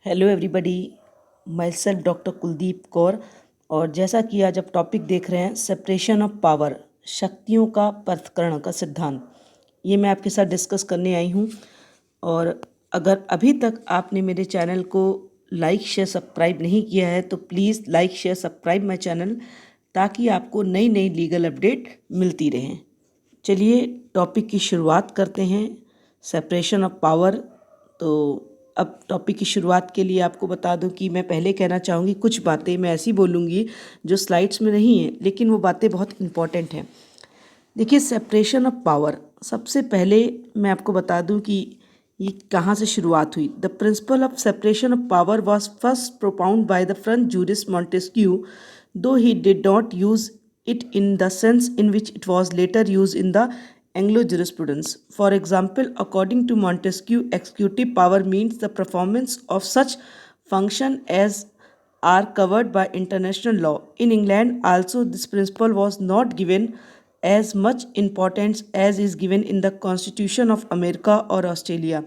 Hello everybody, my self doctor Kuldeep Kaur. और जैसा कि आज आप टॉपिक देख रहे हैं सेपरेशन ऑफ पावर, शक्तियों का पृथक्करण का सिद्धांत, ये मैं आपके साथ डिस्कस करने आई हूँ। और अगर अभी तक आपने मेरे चैनल को लाइक शेयर सब्सक्राइब नहीं किया है तो please like share subscribe my channel, ताकि आपको नई नई लीगल अपडेट मिलती रहें। चलिए टॉपिक की शुरुआत करते हैं, सेपरेशन ऑफ पावर। तो अब टॉपिक की शुरुआत के लिए आपको बता दूं कि मैं पहले कहना चाहूँगी कुछ बातें मैं ऐसी बोलूँगी जो स्लाइड्स में नहीं है, लेकिन वो बातें बहुत इम्पॉर्टेंट हैं। देखिए, सेपरेशन ऑफ पावर, सबसे पहले मैं आपको बता दूं कि ये कहाँ से शुरुआत हुई। The principle of separation of power was first propound by the French jurist Montesquieu, though he did not use it in the sense in which it was later used in the Anglo jurisprudence. For example, according to Montesquieu, executive power means the performance of such function as are covered by international law. In England also, this principle was not given as much importance as is given in the Constitution of America और Australia.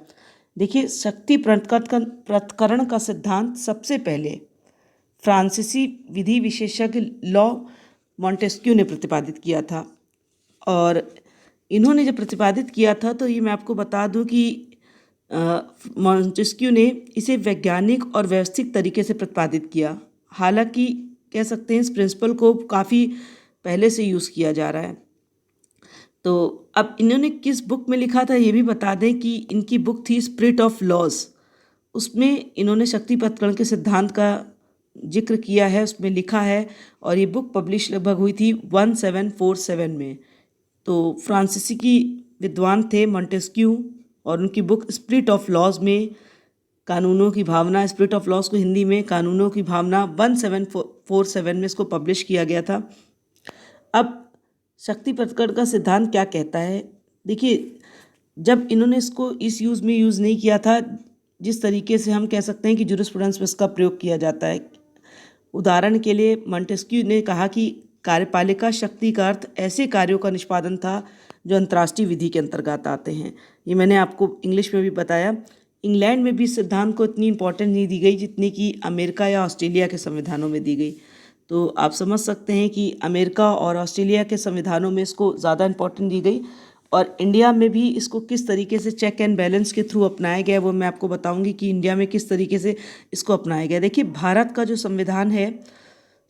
देखिए, शक्ति पृथक्करण का सिद्धांत सबसे पहले फ्रांसीसी विधि विशेषज्ञ लॉ मॉन्टेस्क्यू ने प्रतिपादित किया था। और इन्होंने जब प्रतिपादित किया था तो ये मैं आपको बता दूं कि मॉन्टेस्क्यू ने इसे वैज्ञानिक और व्यवस्थित तरीके से प्रतिपादित किया। हालांकि कह सकते हैं इस प्रिंसिपल को काफ़ी पहले से यूज़ किया जा रहा है। तो अब इन्होंने किस बुक में लिखा था ये भी बता दें कि इनकी बुक थी स्पिरिट ऑफ लॉज। उसमें इन्होंने शक्ति पृथक्करण के सिद्धांत का जिक्र किया है, उसमें लिखा है। और ये बुक पब्लिश लगभग हुई थी 1747 में। तो फ्रांसीसी की विद्वान थे मॉन्टेस्क्यू, और उनकी बुक स्पिरिट ऑफ लॉज में कानूनों की भावना, स्पिरिट ऑफ लॉज को हिंदी में कानूनों की भावना 1747 में इसको पब्लिश किया गया था। अब शक्ति पृथक्करण का सिद्धांत क्या कहता है। देखिए, जब इन्होंने इसको इस यूज़ में यूज़ नहीं किया था जिस तरीके से हम कह सकते हैं कि जूरिस्प्रूडेंस में इसका प्रयोग किया जाता है। उदाहरण के लिए मॉन्टेस्क्यू ने कहा कि कार्यपालिका शक्ति का अर्थ ऐसे कार्यों का निष्पादन था जो अंतर्राष्ट्रीय विधि के अंतर्गत आते हैं। ये मैंने आपको इंग्लिश में भी बताया। इंग्लैंड में भी इस सिद्धांत को इतनी इम्पोर्टेंस नहीं दी गई जितनी कि अमेरिका या ऑस्ट्रेलिया के संविधानों में दी गई। तो आप समझ सकते हैं कि अमेरिका और ऑस्ट्रेलिया के संविधानों में इसको ज़्यादा इम्पोर्टेंस दी गई, और इंडिया में भी इसको किस तरीके से चेक एंड बैलेंस के थ्रू अपनाया गया वो मैं आपको बताऊंगी कि इंडिया में किस तरीके से इसको अपनाया गया। देखिए, भारत का जो संविधान है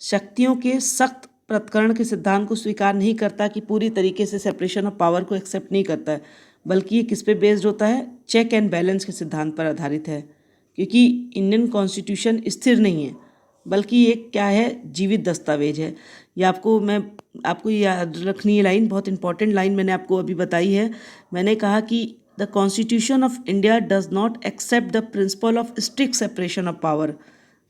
शक्तियों के सख्त पृथक्करण के सिद्धांत को स्वीकार नहीं करता कि पूरी तरीके से सेपरेशन ऑफ पावर को एक्सेप्ट नहीं करता है, बल्कि ये किस पे बेस्ड होता है, चेक एंड बैलेंस के सिद्धांत पर आधारित है। क्योंकि इंडियन कॉन्स्टिट्यूशन स्थिर नहीं है, बल्कि ये क्या है, जीवित दस्तावेज है। ये आपको याद रखनी है लाइन, बहुत इंपॉर्टेंट लाइन मैंने आपको अभी बताई है। मैंने कहा कि the constitution of India does not accept the principle of strict separation of power,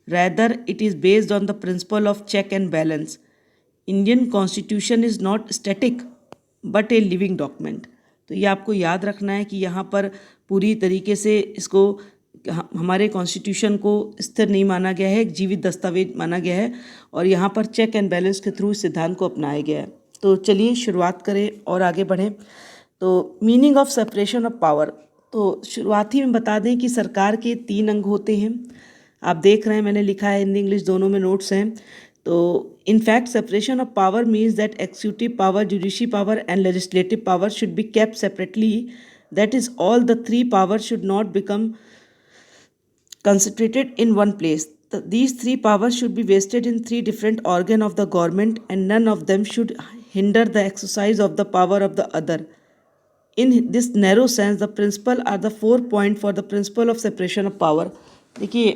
rather it is based on the principle of check and balance. Indian constitution is not static but a living document. तो ये आपको याद रखना है कि यहाँ पर पूरी तरीके से इसको हमारे कॉन्स्टिट्यूशन को स्थिर नहीं माना गया है, एक जीवित दस्तावेज माना गया है, और यहाँ पर चेक एंड बैलेंस के थ्रू इस सिद्धांत को अपनाया गया है। तो चलिए शुरुआत करें और आगे बढ़ें। तो meaning of separation of power, तो शुरुआती में बता दें कि सरकार के 3 अंग होते हैं। आप देख रहे हैं मैंने लिखा है, हिंदी इंग्लिश दोनों में नोट्स हैं। तो in fact separation of power means that executive power, judiciary power and legislative power should be kept separately. That is all the 3 power should not become concentrated in one place. These 3 powers should be vested in 3 different organs of the government, and none of them should hinder the exercise of the power of the other. In this narrow sense, the principle are the 4 points for the principle of separation of power. देखिए,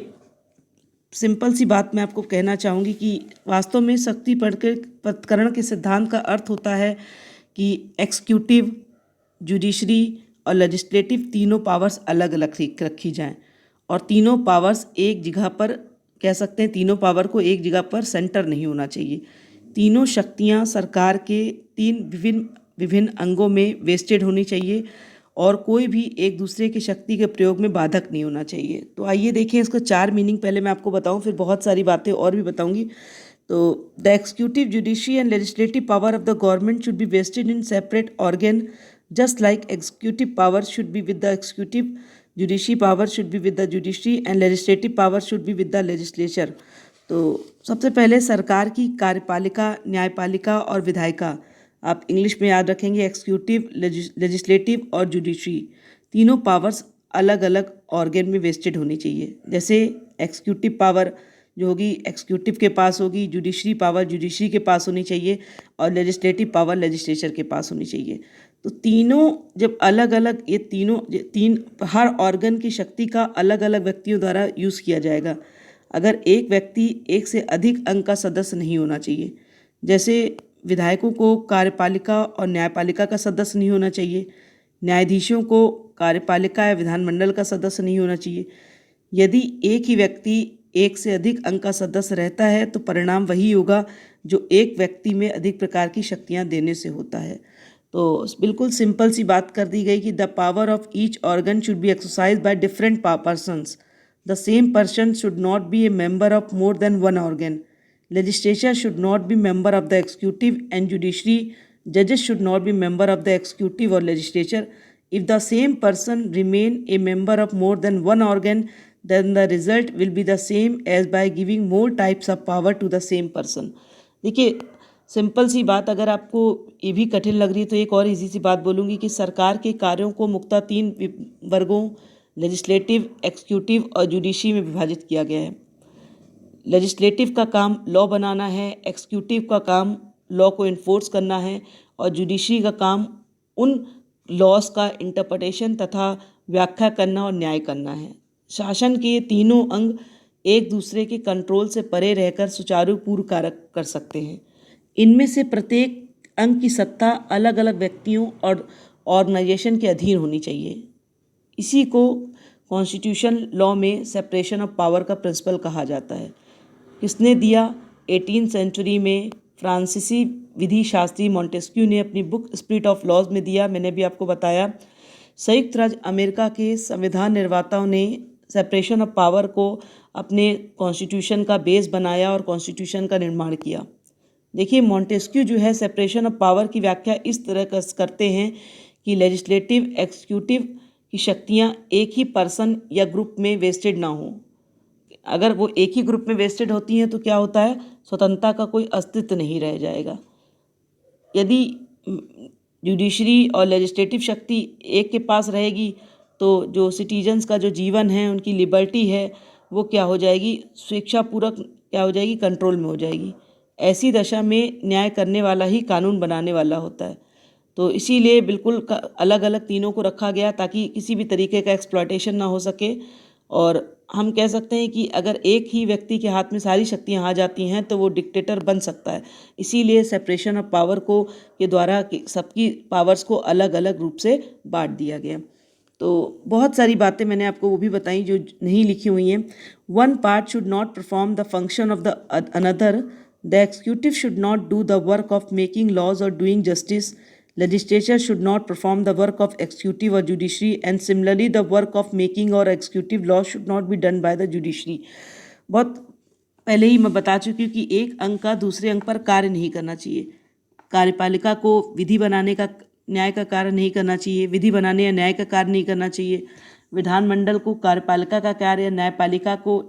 simple सी बात मैं आपको कहना चाहूँगी कि वास्तव में शक्ति पृथक्करण के सिद्धांत का अर्थ होता है कि एक्सिक्यूटिव, जुडिशरी और लेजिस्लेटिव तीनों पावर्स अलग अलग रखी जाएं, और तीनों पावर्स एक जगह पर, कह सकते हैं तीनों पावर को एक जगह पर सेंटर नहीं होना चाहिए। तीनों शक्तियां सरकार के 3 विभिन्न अंगों में वेस्टेड होनी चाहिए, और कोई भी एक दूसरे की शक्ति के प्रयोग में बाधक नहीं होना चाहिए। तो आइए देखें इसको 4 मीनिंग पहले मैं आपको बताऊं, फिर बहुत सारी बातें और भी बताऊंगी। तो the executive, judiciary and legislative power of the government should be vested in separate organ, just like executive power should be with the executive, judiciary power should be with the judiciary and legislative power should be with the legislature. तो सबसे पहले सरकार की कार्यपालिका, न्यायपालिका और विधायिका, आप इंग्लिश में याद रखेंगे एक्सिक्यूटिव, लेजिस्लेटिव और जुडिशरी, तीनों पावर्स अलग अलग ऑर्गन में वेस्टेड होनी चाहिए। जैसे एक्सिक्यूटिव पावर जो होगी एक्सिक्यूटिव के पास होगी, जुडिशरी पावर जुडिशरी के पास होनी चाहिए और लेजिस्लेटिव पावर लेजिस्लेचर के पास होनी चाहिए। तो तीनों जब अलग अलग ये तीन हर ऑर्गन की शक्ति का अलग अलग व्यक्तियों द्वारा यूज़ किया जाएगा। अगर एक व्यक्ति एक से अधिक अंग का सदस्य नहीं होना चाहिए। जैसे विधायकों को कार्यपालिका और न्यायपालिका का सदस्य नहीं होना चाहिए, न्यायाधीशों को कार्यपालिका या विधानमंडल का सदस्य नहीं होना चाहिए। यदि एक ही व्यक्ति एक से अधिक अंग का सदस्य रहता है तो परिणाम वही होगा जो एक व्यक्ति में अधिक प्रकार की शक्तियां देने से होता है। तो बिल्कुल सिंपल सी बात कर दी गई कि the power of each organ should be exercise by different persons. The same person should not be A member of more than one organ. Legislature should not be member of the executive and judiciary. Judges should not be member of the executive or legislature. If the same person remain a member of more than one organ, then the result will be the same as by giving more types of power to the same person. देखिए simple सी बात, अगर आपको ये भी कठिन लग रही है तो एक और इजी सी बात बोलूँगी कि सरकार के कार्यों को मुख्यतः तीन वर्गों लेजिस्लेटिव, एक्सिक्यूटिव और जुडिशरी में विभाजित किया गया है। लेजिस्लेटिव का काम लॉ बनाना है, एक्सिक्यूटिव का काम लॉ को इन्फोर्स करना है और जुडिशरी का काम उन लॉज का इंटरप्रिटेशन तथा व्याख्या करना और न्याय करना है। शासन के तीनों अंग एक दूसरे के कंट्रोल से परे रहकर सुचारू पूर्व कार्य कर सकते हैं। इनमें से प्रत्येक अंग की सत्ता अलग अलग व्यक्तियों और ऑर्गेनाइजेशन के अधीन होनी चाहिए। इसी को कॉन्स्टिट्यूशन लॉ में सेपरेशन ऑफ पावर का प्रिंसिपल कहा जाता है। किसने दिया? 18वीं सेंचुरी में फ्रांसीसी विधि शास्त्री मॉन्टेस्क्यू ने अपनी बुक स्पिरिट ऑफ लॉज में दिया। मैंने भी आपको बताया। संयुक्त राज्य अमेरिका के संविधान निर्माताओं ने सेपरेशन ऑफ पावर को अपने कॉन्स्टिट्यूशन का बेस बनाया और कॉन्स्टिट्यूशन का निर्माण किया। देखिए मॉन्टेस्क्यू जो है सेपरेशन ऑफ पावर की व्याख्या इस तरह करते हैं कि लेजिस्लेटिव, एक्सिक्यूटिव की शक्तियाँ एक ही पर्सन या ग्रुप में वेस्टेड ना हो। अगर वो एक ही ग्रुप में वेस्टेड होती हैं तो क्या होता है, स्वतंत्रता का कोई अस्तित्व नहीं रह जाएगा। यदि जुडिशरी और लेजिस्लेटिव शक्ति एक के पास रहेगी तो जो सिटीजन्स का जो जीवन है, उनकी लिबर्टी है, वो क्या हो जाएगी, स्वेच्छापूर्वक क्या हो जाएगी, कंट्रोल में हो जाएगी। ऐसी दशा में न्याय करने वाला ही कानून बनाने वाला होता है। तो इसीलिए बिल्कुल अलग अलग तीनों को रखा गया ताकि किसी भी तरीके का एक्सप्लॉयटेशन ना हो सके। और हम कह सकते हैं कि अगर एक ही व्यक्ति के हाथ में सारी शक्तियां आ जाती हैं तो वो डिक्टेटर बन सकता है। इसीलिए सेपरेशन ऑफ पावर को के द्वारा सबकी पावर्स को अलग अलग रूप से बांट दिया गया। तो बहुत सारी बातें मैंने आपको वो भी बताई जो नहीं लिखी हुई हैं। One part should not perform the function of the another. The executive should not do the work of making laws और doing justice. Legislature should not perform the work of executive or judiciary, and similarly the work of making or executive law should not be done by the judiciary. बहुत पहले ही मैं बता चुकी हूँ कि एक अंग का दूसरे अंग पर कार्य नहीं करना चाहिए। कार्यपालिका को विधि बनाने का, न्याय का कार्य नहीं करना चाहिए, विधि बनाने या न्याय का कार्य नहीं करना चाहिए। विधानमंडल को कार्यपालिका का कार्य या न्यायपालिका को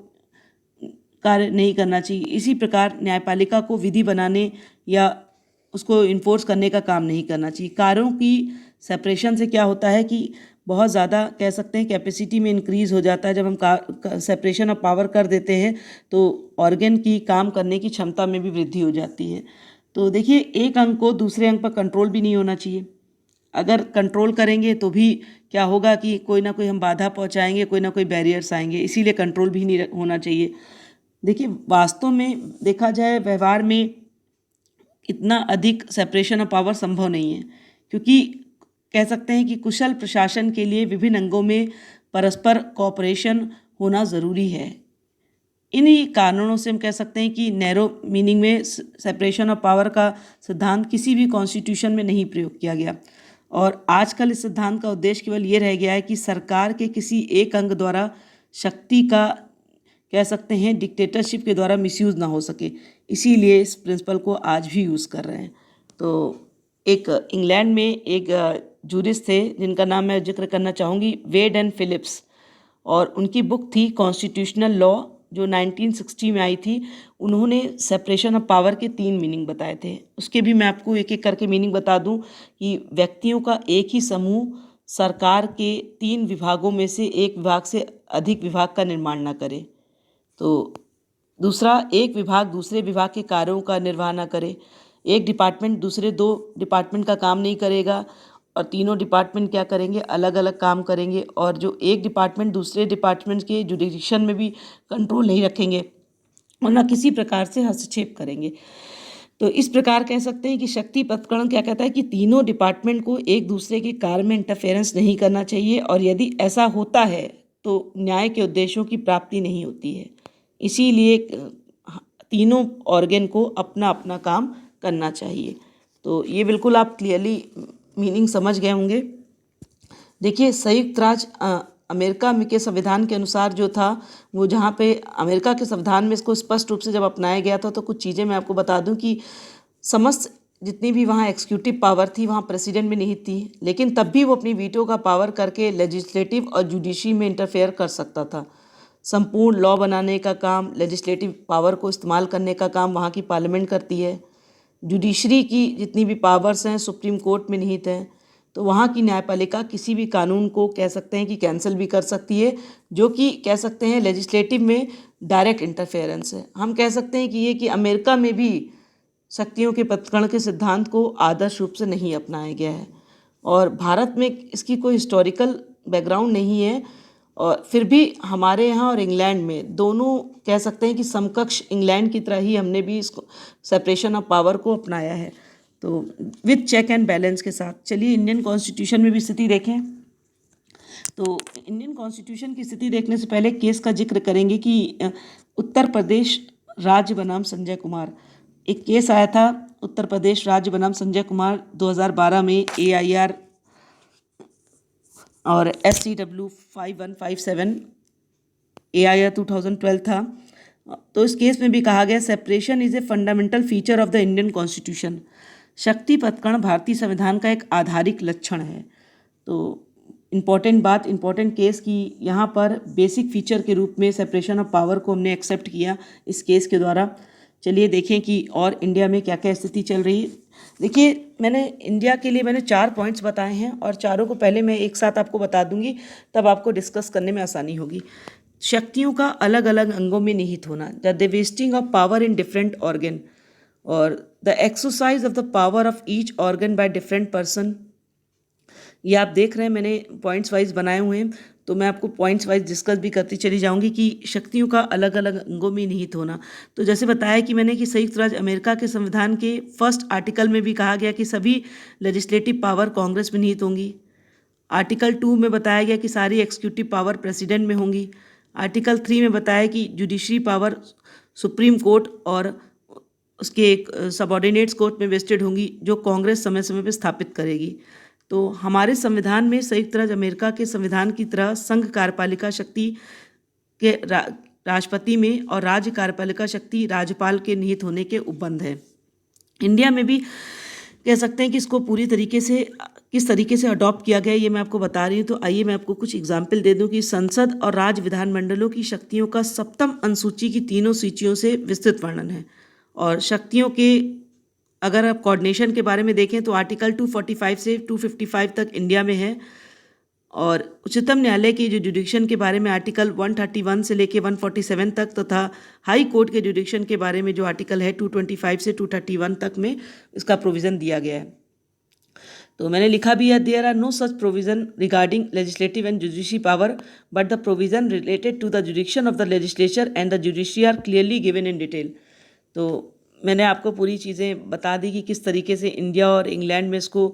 कार्य नहीं करना चाहिए। इसी प्रकार न्यायपालिका को विधि बनाने या उसको इन्फोर्स करने का काम नहीं करना चाहिए। कार्यों की सेपरेशन से क्या होता है कि बहुत ज़्यादा कह सकते हैं कैपेसिटी में इंक्रीज़ हो जाता है। जब हम सेपरेशन ऑफ पावर कर देते हैं तो ऑर्गन की काम करने की क्षमता में भी वृद्धि हो जाती है। तो देखिए एक अंग को दूसरे अंग पर कंट्रोल भी नहीं होना चाहिए। अगर कंट्रोल करेंगे तो भी क्या होगा कि कोई ना कोई हम बाधा पहुंचाएंगे, कोई ना कोई बैरियर्स आएंगे। इसीलिए कंट्रोल भी नहीं होना चाहिए। देखिए वास्तव में देखा जाए व्यवहार में इतना अधिक सेपरेशन ऑफ पावर संभव नहीं है, क्योंकि कह सकते हैं कि कुशल प्रशासन के लिए विभिन्न अंगों में परस्पर कोऑपरेशन होना ज़रूरी है। इन्हीं कारणों से हम कह सकते हैं कि नैरो मीनिंग में सेपरेशन ऑफ पावर का सिद्धांत किसी भी कॉन्स्टिट्यूशन में नहीं प्रयोग किया गया। और आजकल इस सिद्धांत का उद्देश्य केवल ये रह गया है कि सरकार के किसी एक अंग द्वारा शक्ति का कह सकते हैं डिक्टेटरशिप के द्वारा मिसयूज़ ना हो सके। इसीलिए इस प्रिंसिपल को आज भी यूज़ कर रहे हैं। तो एक इंग्लैंड में एक जूरिस्ट थे जिनका नाम मैं जिक्र करना चाहूँगी, वेड एंड फिलिप्स। और उनकी बुक थी कॉन्स्टिट्यूशनल लॉ, जो 1960 में आई थी। उन्होंने सेपरेशन ऑफ पावर के 3 मीनिंग बताए थे। उसके भी मैं आपको एक एक करके मीनिंग बता दूं कि व्यक्तियों का एक ही समूह सरकार के 3 विभागों में से एक विभाग से अधिक विभाग का निर्माण न करे। तो दूसरा, एक विभाग दूसरे विभाग के कार्यों का निर्वाह न करे। एक डिपार्टमेंट दूसरे 2 डिपार्टमेंट का काम नहीं करेगा और तीनों डिपार्टमेंट क्या करेंगे, अलग अलग काम करेंगे। और जो एक डिपार्टमेंट दूसरे डिपार्टमेंट के जुडिक्शन में भी कंट्रोल नहीं रखेंगे और न किसी प्रकार से हस्तक्षेप करेंगे। तो इस प्रकार कह सकते हैं कि शक्ति पथकरण क्या कहता है कि तीनों डिपार्टमेंट को एक दूसरे के कार्य में इंटरफेरेंस नहीं करना चाहिए, और यदि ऐसा होता है तो न्याय के उद्देश्यों की प्राप्ति नहीं होती है। इसीलिए तीनों ऑर्गन को अपना अपना काम करना चाहिए। तो ये बिल्कुल आप क्लियरली मीनिंग समझ गए होंगे। देखिए, संयुक्त राज्य अमेरिका में के संविधान के अनुसार जो था, वो जहाँ पे अमेरिका के संविधान में इसको स्पष्ट रूप से जब अपनाया गया था, तो कुछ चीज़ें मैं आपको बता दूं कि समस्त जितनी भी वहाँ एक्सिक्यूटिव पावर थी वहाँ प्रेसिडेंट में नहीं थी, लेकिन तब भी वो अपनी वीटो का पावर करके लेजिस्लेटिव और जुडिशरी में इंटरफेयर कर सकता था। संपूर्ण लॉ बनाने का काम, लेजिस्लेटिव पावर को इस्तेमाल करने का काम वहाँ की पार्लियामेंट करती है। जुडिशरी की जितनी भी पावर्स हैं सुप्रीम कोर्ट में निहित हैं। तो वहाँ की न्यायपालिका किसी भी कानून को कह सकते हैं कि कैंसिल भी कर सकती है, जो कि कह सकते हैं लेजिस्लेटिव में डायरेक्ट इंटरफेरेंस है। हम कह सकते हैं कि ये कि अमेरिका में भी शक्तियों के पथकरण के सिद्धांत को आदर्श रूप से नहीं अपनाया गया है, और भारत में इसकी कोई हिस्टोरिकल बैकग्राउंड नहीं है। और फिर भी हमारे यहाँ और इंग्लैंड में दोनों कह सकते हैं कि समकक्ष इंग्लैंड की तरह ही हमने भी इसको सेपरेशन ऑफ पावर को अपनाया है, तो विथ चेक एंड बैलेंस के साथ। चलिए इंडियन कॉन्स्टिट्यूशन में भी स्थिति देखें। तो इंडियन कॉन्स्टिट्यूशन की स्थिति देखने से पहले केस का जिक्र करेंगे कि उत्तर प्रदेश राज्य बनाम संजय कुमार, एक केस आया था उत्तर प्रदेश राज्य बनाम संजय कुमार 2012 में AIR और SCW 5157 AIR 2012 था। तो इस केस में भी कहा गया separation is a fundamental feature of the Indian constitution. शक्ति पथकरण भारतीय संविधान का एक आधारिक लक्षण है। तो इम्पॉर्टेंट केस की यहाँ पर बेसिक फीचर के रूप में सेपरेशन ऑफ पावर को हमने एक्सेप्ट किया इस केस के द्वारा। चलिए देखें कि और इंडिया में क्या क्या स्थिति चल रही है। देखिए, मैंने इंडिया के लिए 4 पॉइंट्स बताए हैं, और चारों को पहले मैं एक साथ आपको बता दूंगी, तब आपको डिस्कस करने में आसानी होगी। शक्तियों का अलग अलग अंगों में निहित होना, the divesting of power in different organ, और the exercise of the power of each organ by different person. ये आप देख रहे हैं मैंने पॉइंट्स वाइज बनाए हुए हैं, तो मैं आपको पॉइंट्स वाइज डिस्कस भी करती चली जाऊंगी कि शक्तियों का अलग अलग अंगों में निहित होना। तो जैसे बताया कि मैंने कि संयुक्त राज्य अमेरिका के संविधान के फर्स्ट आर्टिकल में भी कहा गया कि सभी लेजिस्लेटिव पावर कांग्रेस में निहित होंगी। आर्टिकल 2 में बताया गया कि सारी एक्सिक्यूटिव पावर प्रेसिडेंट में होंगी। आर्टिकल 3 में बताया कि जुडिशरी पावर सुप्रीम कोर्ट और उसके एक सबऑर्डिनेट्स कोर्ट में वेस्टेड होंगी, जो कांग्रेस समय समय पर स्थापित करेगी। तो हमारे संविधान में संयुक्त राज्य अमेरिका के संविधान की तरह संघ कार्यपालिका शक्ति के राष्ट्रपति में और राज्य कार्यपालिका शक्ति राज्यपाल के निहित होने के उपबंध है। इंडिया में भी कह सकते हैं कि इसको पूरी तरीके से किस तरीके से अडॉप्ट किया गया, ये मैं आपको बता रही हूँ। तो आइए मैं आपको कुछ एग्जाम्पल दे दूँ कि संसद और राज्य विधानमंडलों की शक्तियों का सप्तम अनुसूची की तीनों सूचियों से विस्तृत वर्णन है। और शक्तियों के अगर आप कोऑर्डिनेशन के बारे में देखें तो आर्टिकल 245 से 255 तक इंडिया में है, और उच्चतम न्यायालय के जो जुडिक्शन के बारे में आर्टिकल 131 से लेके 147 तक, तथा हाई कोर्ट के जुडिक्शन के बारे में जो आर्टिकल है 225 से 231 तक में इसका प्रोविज़न दिया गया है। तो मैंने लिखा भी है, there are no such provision regarding legislative and judiciary power, but the provision related to the jurisdiction of the legislature and the judiciary are clearly given in detail. तो मैंने आपको पूरी चीज़ें बता दी कि किस तरीके से इंडिया और इंग्लैंड में इसको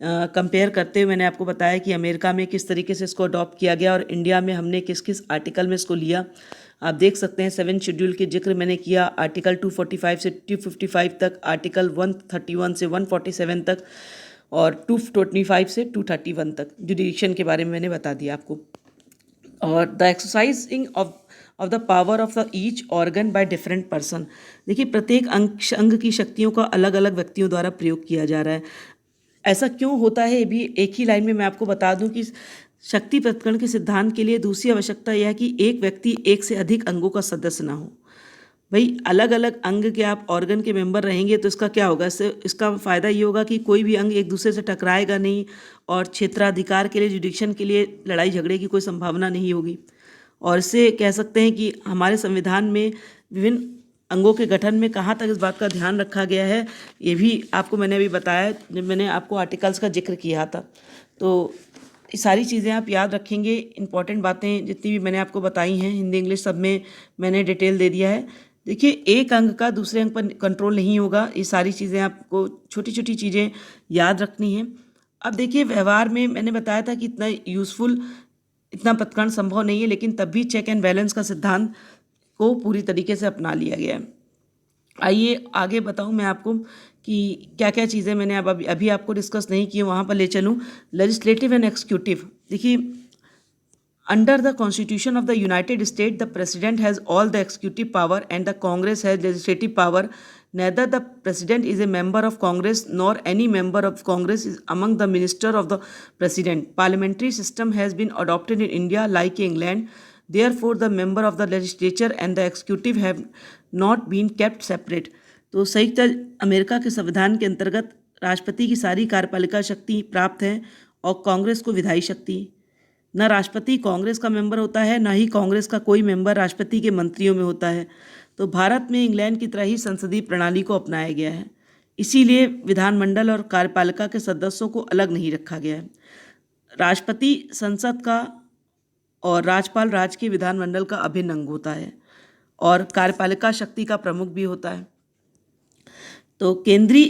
कंपेयर करते हुए मैंने आपको बताया कि अमेरिका में किस तरीके से इसको अडॉप्ट किया गया और इंडिया में हमने किस किस आर्टिकल में इसको लिया। आप देख सकते हैं 7 शेड्यूल के जिक्र मैंने किया, आर्टिकल 245 से 255 तक, आर्टिकल 131 से 147 तक, और 225 से 231 तक जुडिक्शन के बारे में मैंने बता दिया आपको। और the exercising of the power of the each organ by different person. देखिए, प्रत्येक अंग की शक्तियों का अलग अलग व्यक्तियों द्वारा प्रयोग किया जा रहा है। ऐसा क्यों होता है, ये भी एक ही लाइन में मैं आपको बता दूं कि शक्ति पृथक्करण के सिद्धांत के लिए दूसरी आवश्यकता यह है कि एक व्यक्ति एक से अधिक अंगों का सदस्य ना हो। भाई अलग अलग अंग के आप ऑर्गन के मेंबर रहेंगे तो इसका क्या होगा, इसका फ़ायदा ये होगा कि कोई भी अंग एक दूसरे से टकराएगा नहीं और क्षेत्राधिकार के लिए, जुडिक्शन के लिए लड़ाई झगड़े की कोई संभावना नहीं होगी। और इससे कह सकते हैं कि हमारे संविधान में विभिन्न अंगों के गठन में कहाँ तक इस बात का ध्यान रखा गया है, ये भी आपको मैंने अभी बताया जब मैंने आपको आर्टिकल्स का जिक्र किया था। तो ये सारी चीज़ें आप याद रखेंगे। इंपॉर्टेंट बातें जितनी भी मैंने आपको बताई हैं हिंदी इंग्लिश सब में मैंने डिटेल दे दिया है। देखिए एक अंग का दूसरे अंग पर कंट्रोल नहीं होगा, ये सारी चीज़ें आपको छोटी छोटी चीज़ें याद रखनी हैं। अब देखिए व्यवहार में मैंने बताया था कि इतना यूज़फुल, इतना पृथक्करण संभव नहीं है, लेकिन तब भी चेक एंड बैलेंस का सिद्धांत को पूरी तरीके से अपना लिया गया है। आइए आगे बताऊं मैं आपको कि क्या क्या चीज़ें मैंने अब अभी आपको डिस्कस नहीं की, वहाँ पर ले चलूँ। लेजिस्लेटिव एंड एक्सिक्यूटिव, देखिए under the constitution of the United state the president has all the executive power and the Congress has legislative power. Neither the president is a member of Congress nor any member of Congress is among the minister of the president. Parliamentary system has been adopted in India like England. Therefore, the member of the legislature and the executive have not been kept separate. तो संयुक्त America के संविधान के अंतर्गत राष्ट्रपति की सारी कार्यपालिका शक्ति प्राप्त है और कांग्रेस को विधायी शक्ति। न राष्ट्रपति कांग्रेस का मेंबर होता है, न ही कांग्रेस का कोई मेंबर राष्ट्रपति के मंत्रियों में होता है। तो भारत में इंग्लैंड की तरह ही संसदीय प्रणाली को अपनाया गया है, इसीलिए विधानमंडल और कार्यपालिका के सदस्यों को अलग नहीं रखा गया है। राष्ट्रपति संसद का और राज्यपाल राज्य के विधानमंडल का अभिन्न अंग होता है और कार्यपालिका शक्ति का प्रमुख भी होता है। तो केंद्रीय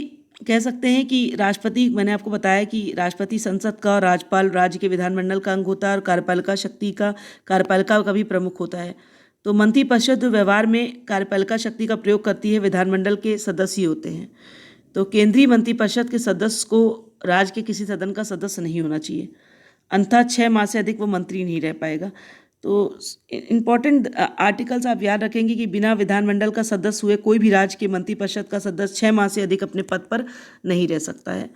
कह सकते हैं कि राष्ट्रपति, मैंने आपको बताया कि राष्ट्रपति संसद का और राज्यपाल राज्य के विधानमंडल का अंग होता है और कार्यपालिका का भी प्रमुख होता है। तो मंत्रिपरिषद व्यवहार में कार्यपालिका शक्ति का प्रयोग करती है, विधानमंडल के सदस्य होते हैं। तो केंद्रीय मंत्रिपरिषद के सदस्य को राज्य के किसी सदन का सदस्य नहीं होना चाहिए, अन्यथा 6 माह से अधिक वो मंत्री नहीं रह पाएगा। तो इम्पॉर्टेंट आर्टिकल्स आप याद रखेंगे कि बिना विधानमंडल का सदस्य हुए कोई भी राज्य के मंत्रिपरिषद का सदस्य 6 माह से अधिक अपने पद पर नहीं रह सकता है।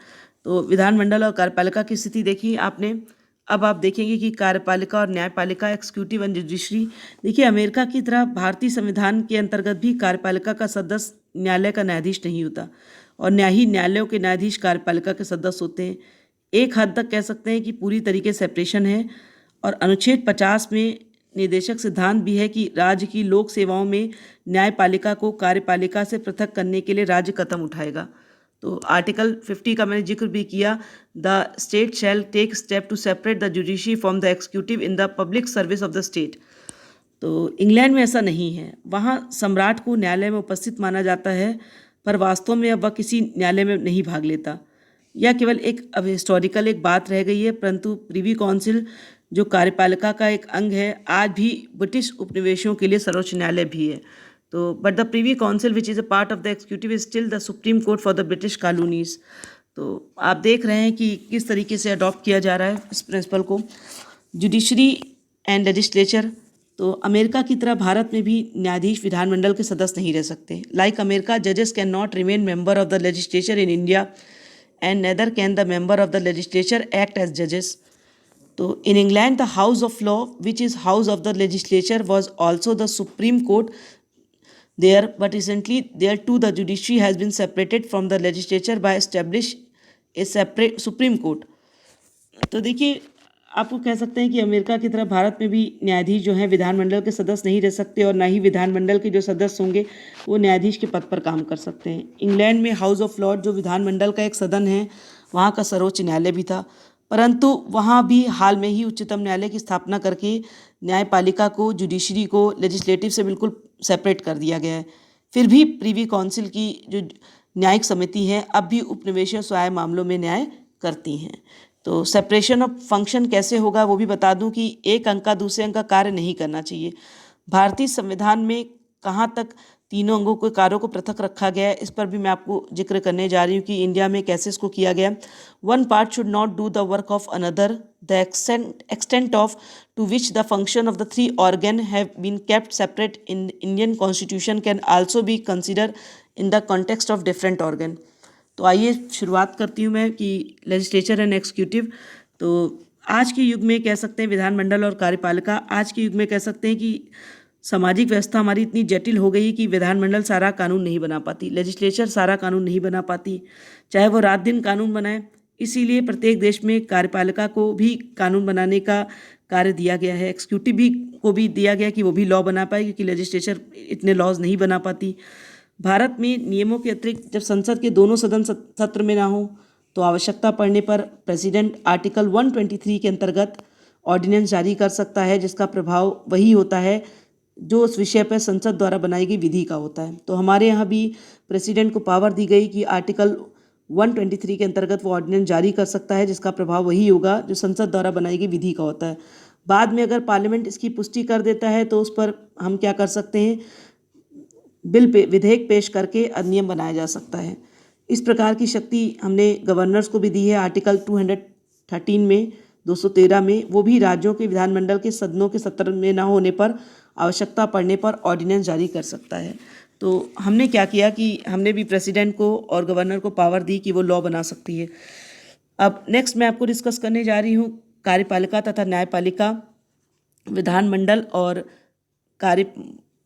तो विधानमंडल और कार्यपालिका की स्थिति देखी आपने। अब आप देखेंगे कि कार्यपालिका और न्यायपालिका, एक्सिक्यूटिव एंड जुडिशरी। देखिए अमेरिका की तरह भारतीय संविधान के अंतर्गत भी कार्यपालिका का सदस्य न्यायालय का न्यायाधीश नहीं होता और न्यायालयों के न्यायाधीश कार्यपालिका के सदस्य होते हैं। एक हद तक कह सकते हैं कि पूरी तरीके सेपरेशन है और अनुच्छेद 50 में निर्देशक सिद्धांत भी है कि राज्य की लोक सेवाओं में न्यायपालिका को कार्यपालिका से पृथक करने के लिए राज्य कदम उठाएगा। तो आर्टिकल 50 का मैंने जिक्र भी किया, the state shall take step to separate the judiciary from the executive in the public service of the state. तो इंग्लैंड में ऐसा नहीं है, वहाँ सम्राट को न्यायालय में उपस्थित माना जाता है, पर वास्तव में अब वह किसी न्यायालय में नहीं भाग लेता। यह केवल एक अब हिस्टोरिकल एक बात रह गई है, परंतु प्रिवी काउंसिल जो कार्यपालिका का एक अंग है, आज भी ब्रिटिश उपनिवेशों के लिए सर्वोच्च न्यायालय भी है। तो but the privy council which is a part of the executive is still the supreme court for the British colonies. तो आप देख रहे हैं कि किस तरीके से अडॉप्ट किया जा रहा है इस प्रिंसिपल को। जुडिशरी एंड लेजिस्लेचर, तो अमेरिका की तरह भारत में भी न्यायाधीश विधानमंडल के सदस्य नहीं रह सकते। लाइक अमेरिका, जजेस can not remain member of the legislature in India and nether can the member of the legislature act as जजेस। तो in England the house of law which is house of the legislature was also the supreme court there, but recently there too the judiciary has been separated from the legislature by establish a separate supreme court। तो देखिए आपको कह सकते हैं कि America की तरह भारत में भी न्यायाधीश जो हैं विधानमंडल के सदस्य नहीं रह सकते और ना ही विधानमंडल के जो सदस्य होंगे वो न्यायाधीश के पद पर काम कर सकते हैं। इंग्लैंड में हाउस ऑफ लॉर्ड जो विधानमंडल का एक सदन है, वहाँ का सर्वोच्च न्यायालय भी था, परंतु वहाँ भी हाल में ही उच्चतम न्यायालय की स्थापना करके न्यायपालिका को, जुडिशरी को लेजिस्लेटिव से बिल्कुल सेपरेट कर दिया गया है। फिर भी प्रिवी काउंसिल की जो न्यायिक समिति है अब भी उपनिवेशीय स्वायत्त मामलों में न्याय करती हैं। तो सेपरेशन ऑफ फंक्शन कैसे होगा वो भी बता दूं कि एक अंग का दूसरे अंग का कार्य नहीं करना चाहिए। भारतीय संविधान में कहाँ तक तीनों अंगों के कार्यों को पृथक रखा गया है, इस पर भी मैं आपको जिक्र करने जा रही हूँ कि इंडिया में कैसे इसको किया गया। One part should not do the work of another, the extent of to which the function of the 3 organ have been kept separate in Indian constitution can also be consider in the context of different organ. तो आइए शुरुआत करती हूँ मैं कि legislature and executive. तो आज के युग में कह सकते हैं विधानमंडल और कार्यपालिका, आज के युग में कह सकते हैं कि सामाजिक व्यवस्था हमारी इतनी जटिल हो गई है कि विधानमंडल सारा कानून नहीं बना पाती, लेजिस्लेचर सारा कानून नहीं बना पाती, चाहे वो रात दिन कानून बनाए। इसीलिए प्रत्येक देश में कार्यपालिका को भी कानून बनाने का कार्य दिया गया है, एग्जीक्यूटिव भी को भी दिया गया कि वो भी लॉ बना पाए, क्योंकि लेजिस्लेचर इतने लॉज नहीं बना पाती। भारत में नियमों के अतिरिक्त जब संसद के दोनों सदन सत्र में ना हो तो आवश्यकता पड़ने पर प्रेसिडेंट आर्टिकल 123 के अंतर्गत ऑर्डिनेंस जारी कर सकता है, जिसका प्रभाव वही होता है जो उस विषय पर संसद द्वारा बनाई गई विधि का होता है। तो हमारे यहाँ भी प्रेसिडेंट को पावर दी गई कि आर्टिकल 123 के अंतर्गत वो ऑर्डिनेंस जारी कर सकता है, जिसका प्रभाव वही होगा जो संसद द्वारा बनाई गई विधि का होता है। बाद में अगर पार्लियामेंट इसकी पुष्टि कर देता है तो उस पर हम क्या कर सकते हैं, विधेयक पेश करके अधिनियम बनाया जा सकता है। इस प्रकार की शक्ति हमने गवर्नर्स को भी दी है आर्टिकल 213 में, 213 में। वो भी राज्यों के विधानमंडल के सदनों के सत्र में न होने पर आवश्यकता पड़ने पर ऑर्डिनेंस जारी कर सकता है। तो हमने क्या किया कि हमने भी प्रेसिडेंट को और गवर्नर को पावर दी कि वो लॉ बना सकती है। अब नेक्स्ट मैं आपको डिस्कस करने जा रही हूँ कार्यपालिका तथा न्यायपालिका, विधानमंडल और कार्य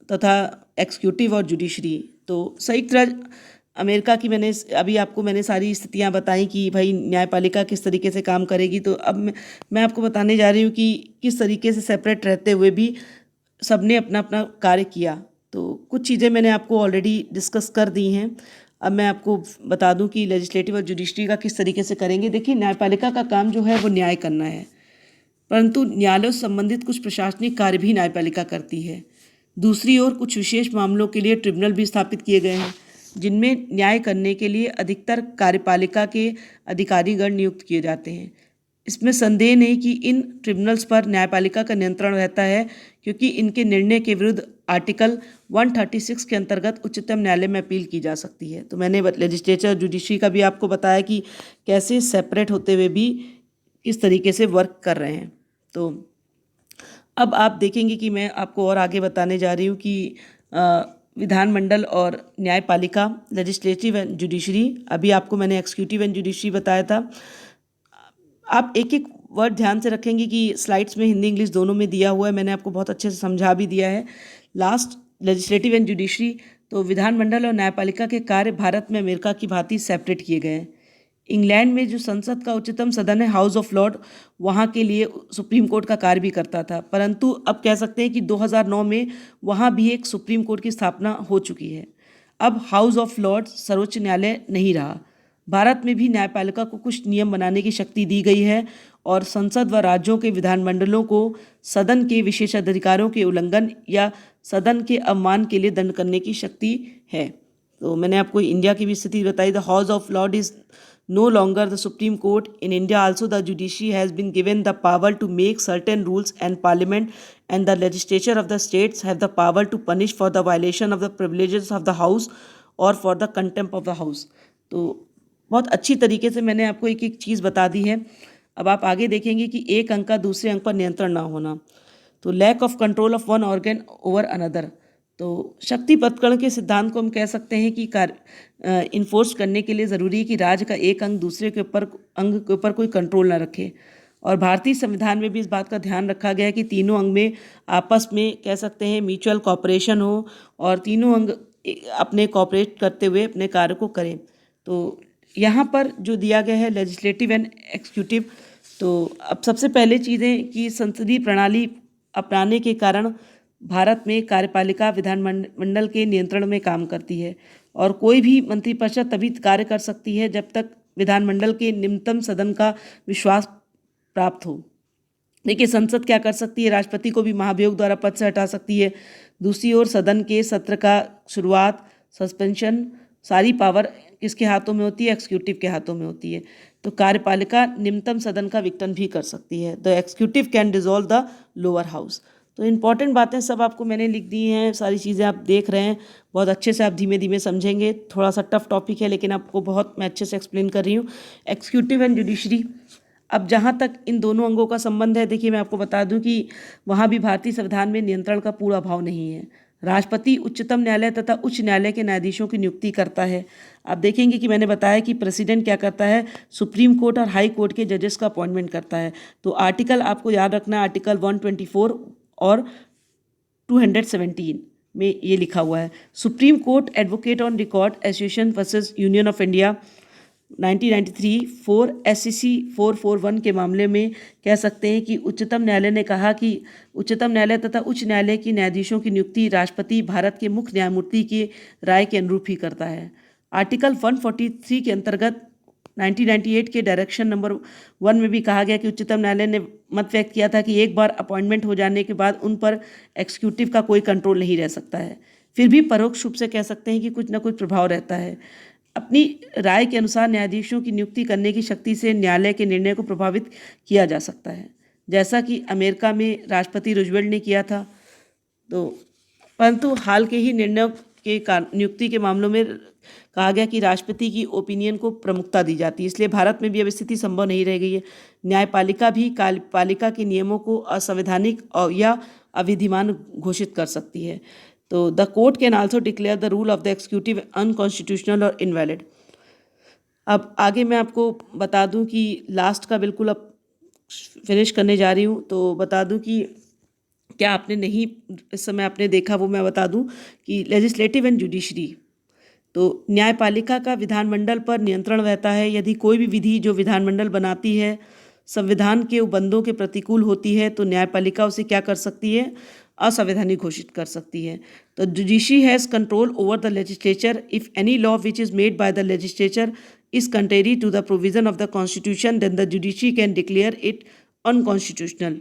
तथा एग्जीक्यूटिव और जुडिशरी। तो संयुक्त राज्य अमेरिका की मैंने सारी स्थितियां बताई कि भाई न्यायपालिका किस तरीके से काम करेगी। तो अब मैं आपको बताने जा रही हूँ कि किस तरीके से सेपरेट रहते हुए भी सबने अपना अपना कार्य किया। तो कुछ चीज़ें मैंने आपको ऑलरेडी डिस्कस कर दी हैं। अब मैं आपको बता दूं कि लेजिस्लेटिव और जुडिशरी का किस तरीके से करेंगे। देखिए, न्यायपालिका का काम जो है वो न्याय करना है, परंतु न्यायालयों से संबंधित कुछ प्रशासनिक कार्य भी न्यायपालिका करती है। दूसरी ओर कुछ विशेष मामलों के लिए ट्रिब्यूनल भी स्थापित किए गए हैं, जिनमें न्याय करने के लिए अधिकतर कार्यपालिका के अधिकारीगण नियुक्त किए जाते हैं। इसमें संदेह नहीं कि इन ट्रिब्यूनल्स पर न्यायपालिका का नियंत्रण रहता है, क्योंकि इनके निर्णय के विरुद्ध आर्टिकल 136 के अंतर्गत उच्चतम न्यायालय में अपील की जा सकती है। तो मैंने लेजिस्लेचर जुडिशरी का भी आपको बताया कि कैसे सेपरेट होते हुए भी किस तरीके से वर्क कर रहे हैं। तो अब आप देखेंगे कि मैं आपको और आगे बताने जा रही हूँ कि विधानमंडल और न्यायपालिका, लेजिस्लेटिव एंड जुडिशरी। अभी आपको मैंने एग्जीक्यूटिव एंड जुडिशरी बताया था। आप एक एक वर्ड ध्यान से रखेंगे कि स्लाइड्स में हिंदी इंग्लिश दोनों में दिया हुआ है, मैंने आपको बहुत अच्छे से समझा भी दिया है। Last, legislative and judiciary. तो विधानमंडल और न्यायपालिका के कार्य भारत में अमेरिका की भांति सेपरेट किए गए हैं। इंग्लैंड में जो संसद का उच्चतम सदन है, हाउस ऑफ लॉर्ड, वहाँ के लिए सुप्रीम कोर्ट का कार्य भी करता था, परंतु अब कह सकते हैं कि 2009 में वहाँ भी एक सुप्रीम कोर्ट की स्थापना हो चुकी है। अब हाउस ऑफ लॉर्ड सर्वोच्च न्यायालय नहीं रहा। भारत में भी न्यायपालिका को कुछ नियम बनाने की शक्ति दी गई है और संसद व राज्यों के विधानमंडलों को सदन के विशेषाधिकारों के उल्लंघन या सदन के अवमान के लिए दंड करने की शक्ति है। तो मैंने आपको इंडिया की भी स्थिति बताई। The house of Lord is no longer the Supreme Court. In India also the judiciary has been given the power to make certain rules, and parliament and the legislature of the states have the power to punish for the violation of the privileges of the house or for the contempt of the house. तो बहुत अच्छी तरीके से मैंने आपको एक एक चीज़ बता दी है। अब आप आगे देखेंगे कि एक अंग का दूसरे अंग पर नियंत्रण ना होना, तो lack of control of one organ over another. तो शक्ति पथकरण के सिद्धांत को हम कह सकते हैं कि इन्फोर्स करने के लिए ज़रूरी है कि राज्य का एक अंग दूसरे के ऊपर कोई कंट्रोल ना रखे। और भारतीय संविधान में भी इस बात का ध्यान रखा गया है कि तीनों अंग में आपस में कह सकते हैं म्यूचुअल कॉपरेशन हो और तीनों अंग अपने कॉपरेट करते हुए अपने कार्य को करें। तो यहाँ पर जो दिया गया है लेजिस्लेटिव एंड एग्जीक्यूटिव, तो अब सबसे पहले चीज़ें कि संसदीय प्रणाली अपनाने के कारण भारत में कार्यपालिका विधानमंडल के नियंत्रण में काम करती है और कोई भी मंत्रिपरिषद तभी कार्य कर सकती है जब तक विधानमंडल के निम्नतम सदन का विश्वास प्राप्त हो। देखिए, संसद क्या कर सकती है, राष्ट्रपति को भी महाभियोग द्वारा पद से हटा सकती है। दूसरी ओर सदन के सत्र का शुरुआत, सस्पेंशन, सारी पावर किसके हाथों में होती है, एग्जीक्यूटिव के हाथों में होती है। तो कार्यपालिका निम्नतम सदन का विघटन भी कर सकती है। The executive can dissolve the lower house. तो इंपॉर्टेंट बातें सब आपको मैंने लिख दी हैं, सारी चीज़ें आप देख रहे हैं, बहुत अच्छे से आप धीमे धीमे समझेंगे। थोड़ा सा टफ टॉपिक है लेकिन आपको बहुत मैं अच्छे से एक्सप्लेन कर रही हूँ। एग्जीक्यूटिव एंड जुडिशरी, अब जहाँ तक इन दोनों अंगों का संबंध है, देखिए मैं आपको बता दूं कि वहाँ भी भारतीय संविधान में नियंत्रण का पूरा अभाव नहीं है। राष्ट्रपति उच्चतम न्यायालय तथा उच्च न्यायालय के न्यायाधीशों की नियुक्ति करता है। आप देखेंगे कि मैंने बताया कि प्रेसिडेंट क्या करता है, सुप्रीम कोर्ट और हाई कोर्ट के जजेस का अपॉइंटमेंट करता है। तो आर्टिकल आपको याद रखना है, आर्टिकल 124 और 217 में ये लिखा हुआ है। Supreme court advocate on record association versus union of India 1993 4 SCC 441 के मामले में कह सकते हैं कि उच्चतम न्यायालय ने कहा कि उच्चतम न्यायालय तथा उच्च न्यायालय की न्यायाधीशों की नियुक्ति राष्ट्रपति भारत के मुख्य न्यायमूर्ति की राय के अनुरूप ही करता है। आर्टिकल 143 के अंतर्गत 1998 के डायरेक्शन नंबर 1 में भी कहा गया कि उच्चतम न्यायालय ने मत व्यक्त किया था कि एक बार अपॉइंटमेंट हो जाने के बाद उन पर एग्जीक्यूटिव का कोई कंट्रोल नहीं रह सकता है। फिर भी परोक्ष रूप से कह सकते हैं कि कुछ न कुछ प्रभाव रहता है। अपनी राय के अनुसार न्यायाधीशों की नियुक्ति करने की शक्ति से न्यायालय के निर्णय को प्रभावित किया जा सकता है, जैसा कि अमेरिका में राष्ट्रपति रूजवेल्ट ने किया था। तो परंतु हाल के ही निर्णय के नियुक्ति के मामलों में कहा गया कि राष्ट्रपति की ओपिनियन को प्रमुखता दी जाती है, इसलिए भारत में भी अब स्थिति संभव नहीं रह गई है। न्यायपालिका भी कार्यपालिका के नियमों को असंवैधानिक या अविधिमान घोषित कर सकती है। तो the court can also declare the rule of the executive unconstitutional और इनवैलिड। अब आगे मैं आपको बता दूं कि लास्ट का बिल्कुल अब फिनिश करने जा रही हूं, तो बता दूं कि क्या आपने नहीं इस समय आपने देखा वो मैं बता दूं कि लेजिस्लेटिव एंड जुडिशरी, तो न्यायपालिका का विधानमंडल पर नियंत्रण रहता है। यदि कोई भी विधि जो विधानमंडल बनाती है संविधान के उपबंधों के प्रतिकूल होती है तो न्यायपालिका उसे क्या कर सकती है, असंवैधानिक घोषित कर सकती है। तो judiciary has control over the legislature if any law which is made by the legislature is contrary to the provision of the constitution then the judiciary can declare it unconstitutional.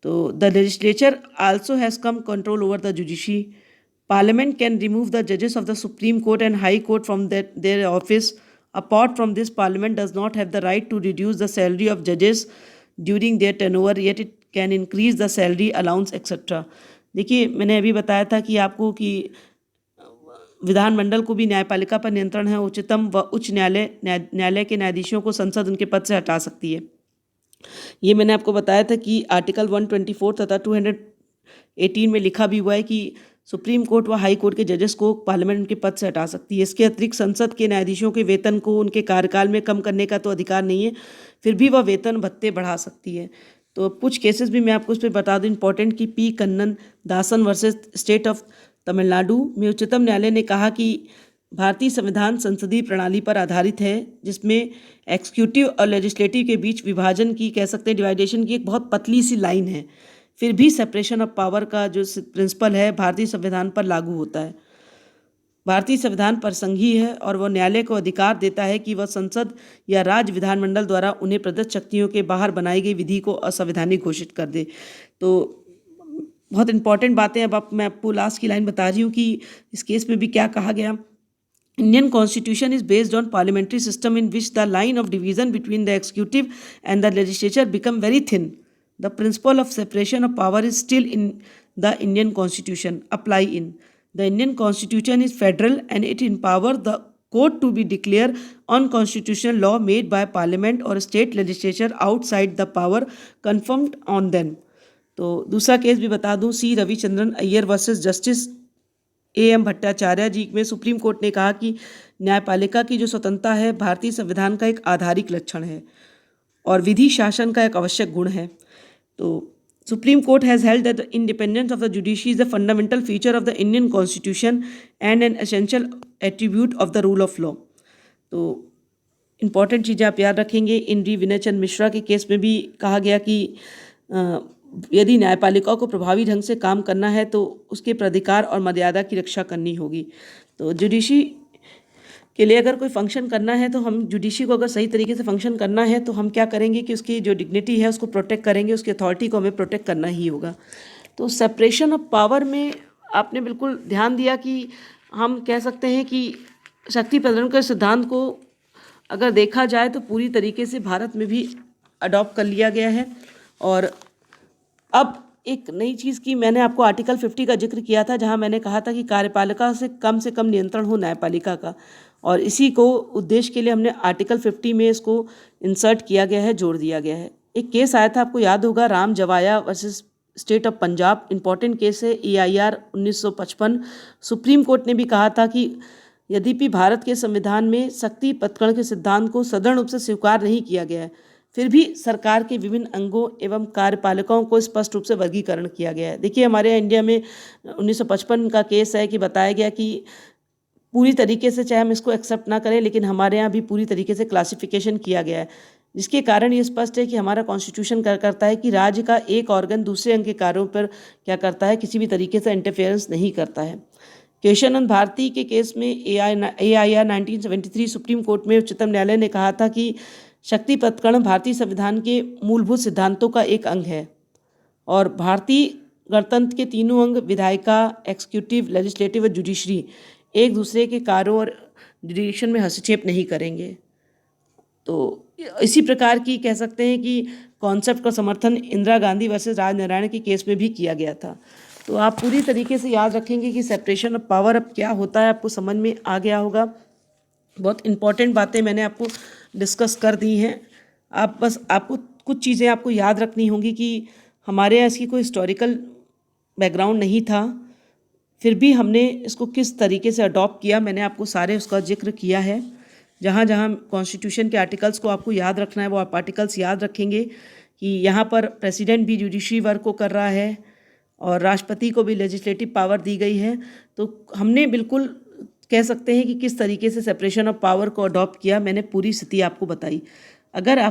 तो the legislature also has come control over the judiciary. Parliament can remove the judges of the Supreme Court and High Court from their office. Apart from this, Parliament does not have the right to reduce the salary of judges during their tenure, yet it can increase the salary allowance etc. देखिए मैंने अभी बताया था कि आपको कि विधानमंडल को भी न्यायपालिका पर नियंत्रण है। उच्चतम व उच्च न्यायालय के न्यायाधीशों को संसद उनके पद से हटा सकती है। ये मैंने आपको बताया था कि आर्टिकल 124 तथा 218 में लिखा भी हुआ है कि सुप्रीम कोर्ट व हाई कोर्ट के जजेस को पार्लियामेंट उनके पद से हटा सकती है। इसके अतिरिक्त संसद के न्यायाधीशों के वेतन को उनके कार्यकाल में कम करने का तो अधिकार नहीं है, फिर भी वह वेतन भत्ते बढ़ा सकती है। तो कुछ केसेस भी मैं आपको उस पर बता दूं इंपॉर्टेंट कि P Kannan Dasan versus state of Tamil Nadu में उच्चतम न्यायालय ने कहा कि भारतीय संविधान संसदीय प्रणाली पर आधारित है जिसमें एग्जीक्यूटिव और लेजिस्लेटिव के बीच विभाजन की कह सकते हैं डिवाइडेशन की एक बहुत पतली सी लाइन है। फिर भी सेपरेशन ऑफ पावर का जो प्रिंसिपल है भारतीय संविधान पर लागू होता है। भारतीय संविधान परिसंघीय है और वह न्यायालय को अधिकार देता है कि वह संसद या राज्य विधानमंडल द्वारा उन्हें प्रदत्त शक्तियों के बाहर बनाई गई विधि को असंवैधानिक घोषित कर दे। तो बहुत इंपॉर्टेंट बातें अब मैं आपको लास्ट की लाइन बता रही हूँ कि इस केस में भी क्या कहा गया। Indian constitution is based on parliamentary system in which the line of division between the executive and the legislature become very thin. The principle of separation of power is still in the Indian constitution apply in. The Indian constitution is federal and it empowers the court to be declare unconstitutional law made by parliament or state legislature outside the power conferred on them. तो दूसरा case भी बता दूं, C Ravichandran Iyer versus justice AM Bhattacharya ji में supreme court ने कहा कि न्यायपालिका की जो स्वतंत्रता है भारतीय संविधान का एक आधारिक लक्षण है और विधि शासन का एक आवश्यक गुण है। तो supreme court has held that the independence of the judiciary is the fundamental feature of the Indian constitution and an essential attribute of the rule of law. तो इंपॉर्टेंट चीज़ें आप याद रखेंगे। इन डी विनय चंद मिश्रा के केस में भी कहा गया कि यदि न्यायपालिका को प्रभावी ढंग से काम करना है तो उसके प्राधिकार और मर्यादा की रक्षा करनी होगी। तो जुडिशरी के लिए अगर कोई फंक्शन करना है तो हम जुडिशरी को अगर सही तरीके से फंक्शन करना है तो हम क्या करेंगे कि उसकी जो डिग्निटी है उसको प्रोटेक्ट करेंगे, उसकी अथॉरिटी को हमें प्रोटेक्ट करना ही होगा। तो सेपरेशन ऑफ पावर में आपने बिल्कुल ध्यान दिया कि हम कह सकते हैं कि शक्ति प्रदर्शन के सिद्धांत को अगर देखा जाए तो पूरी तरीके से भारत में भी अडॉप्ट कर लिया गया है। और अब एक नई चीज़ की मैंने आपको आर्टिकल 50 का जिक्र किया था जहां मैंने कहा था कि कार्यपालिका से कम नियंत्रण हो न्यायपालिका का, और इसी को उद्देश्य के लिए हमने आर्टिकल 50 में इसको इंसर्ट किया गया है, जोड़ दिया गया है। एक केस आया था आपको याद होगा, Ram Jawaya versus state of Punjab, important case है EIR 1955। सुप्रीम कोर्ट ने भी कहा था कि यद्यपि भारत के संविधान में शक्ति पथकरण के सिद्धांत को सदृढ़ रूप से स्वीकार नहीं किया गया है, फिर भी सरकार के विभिन्न अंगों एवं कार्यपालिकाओं को स्पष्ट रूप से वर्गीकरण किया गया है। देखिए, हमारे यहाँ इंडिया में 1955 का केस है कि बताया गया कि पूरी तरीके से, चाहे हम इसको एक्सेप्ट ना करें, लेकिन हमारे यहाँ भी पूरी तरीके से क्लासिफिकेशन किया गया है, जिसके कारण ये स्पष्ट है कि हमारा कॉन्स्टिट्यूशन करता है कि राज्य का एक ऑर्गन दूसरे अंग के कार्यों पर क्या करता है, किसी भी तरीके से इंटरफेरेंस नहीं करता है। केशवानंद भारती के केस में AIR 1973 सुप्रीम कोर्ट में उच्चतम न्यायालय ने कहा था कि शक्ति पथकरण भारतीय संविधान के मूलभूत सिद्धांतों का एक अंग है और भारतीय गणतंत्र के तीनों अंग, विधायिका, एक्जीक्यूटिव, लेजिस्लेटिव और जुडिशरी, एक दूसरे के कार्यों और जुडिक्शन में हस्तक्षेप नहीं करेंगे। तो इसी प्रकार की कह सकते हैं कि कॉन्सेप्ट का समर्थन इंदिरा गांधी वर्सेस राजनारायण के केस में भी किया गया था। तो आप पूरी तरीके से याद रखेंगे कि सेपरेशन ऑफ पावर अब क्या होता है, आपको समझ में आ गया होगा। बहुत इंपॉर्टेंट बातें मैंने आपको डिस्कस कर दी हैं। आप बस आपको कुछ चीज़ें आपको याद रखनी होंगी कि हमारे यहाँ इसकी कोई हिस्टोरिकल बैकग्राउंड नहीं था, फिर भी हमने इसको किस तरीके से अडॉप्ट किया, मैंने आपको सारे उसका जिक्र किया है। जहाँ जहाँ कॉन्स्टिट्यूशन के आर्टिकल्स को आपको याद रखना है, वो आप आर्टिकल्स याद रखेंगे कि यहाँ पर प्रेसिडेंट भी जुडिशरी वर्क को कर रहा है और राष्ट्रपति को भी लेजिस्लेटिव पावर दी गई है। तो हमने बिल्कुल कह सकते हैं कि किस तरीके से सेपरेशन ऑफ पावर को अडॉप्ट किया, मैंने पूरी स्थिति आपको बताई। अगर आप